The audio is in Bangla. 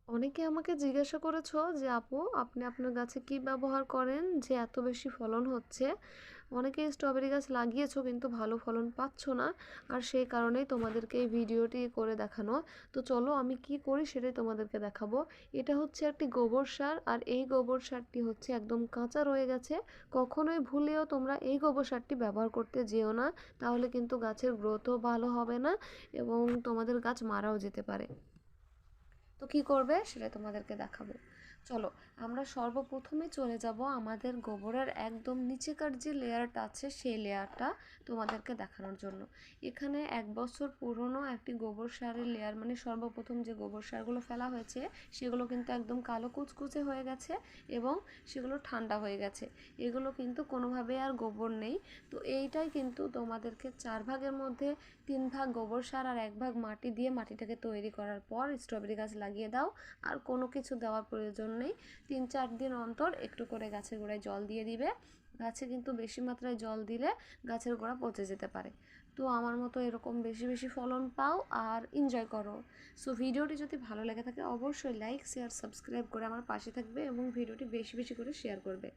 অনেকে আমাকে জিজ্ঞাসা করেছো যে আপু আপনি আপনার গাছে কি ব্যবহার করেন যে এত বেশি ফলন হচ্ছে। অনেকে স্ট্রবেরি গাছ লাগিয়েছো কিন্তু ভালো ফলন পাচ্ছ না, আর সেই কারণেই তোমাদেরকে এই ভিডিওটি করে দেখানো। তো চলো আমি কি করি সেটাই তোমাদেরকে দেখাবো। এটা হচ্ছে একটি গোবর সার, আর এই গোবর সারটি হচ্ছে একদম কাঁচা রয়ে গেছে। কখনোই ভুলেও তোমরা এই গোবর সারটি ব্যবহার করতে যেও না, তাহলে কিন্তু গাছের গ্রোথও ভালো হবে না এবং তোমাদের গাছ মারাও যেতে পারে। তো কী করবে সেটা তোমাদেরকে দেখাবো। চলো আমরা সর্বপ্রথমে চলে যাব আমাদের গোবরের একদম নিচেকার যে লেয়ারটা আছে সেই লেয়ারটা তোমাদেরকে দেখানোর জন্য। এখানে 1 বছর পুরনো একটি গোবর সারের লেয়ার, মানে সর্বপ্রথম যে গোবর সারগুলো ফেলা হয়েছে সেগুলো কিন্তু একদম কালো কুচকুচে হয়ে গেছে এবং সেগুলো ঠান্ডা হয়ে গেছে। এগুলো কিন্তু কোনোভাবেই আর গোবর নেই। তো এইটাই কিন্তু তোমাদেরকে 4 ভাগের মধ্যে 3 ভাগ গোবর সার আর 1 ভাগ মাটি দিয়ে মাটিটাকে তৈরি করার পর স্ট্রবেরি গাছ লাগিয়ে দাও। আর কোনো কিছু দেওয়ার প্রয়োজন নেই। 3-4 দিন অন্তর একটু করে গাছের গোড়ায় জল দিয়ে দিবে। গাছে কিন্তু বেশি মাত্রায় জল দিলে গাছের গোড়া পচে যেতে পারে। তো আমার মতো এরকম বেশি বেশি ফলন পাও আর এনজয় করো। সো ভিডিওটি যদি ভালো লেগে থাকে অবশ্যই লাইক শেয়ার সাবস্ক্রাইব করে আমার পাশে থাকবে এবং ভিডিওটি বেশি বেশি করে শেয়ার করবে।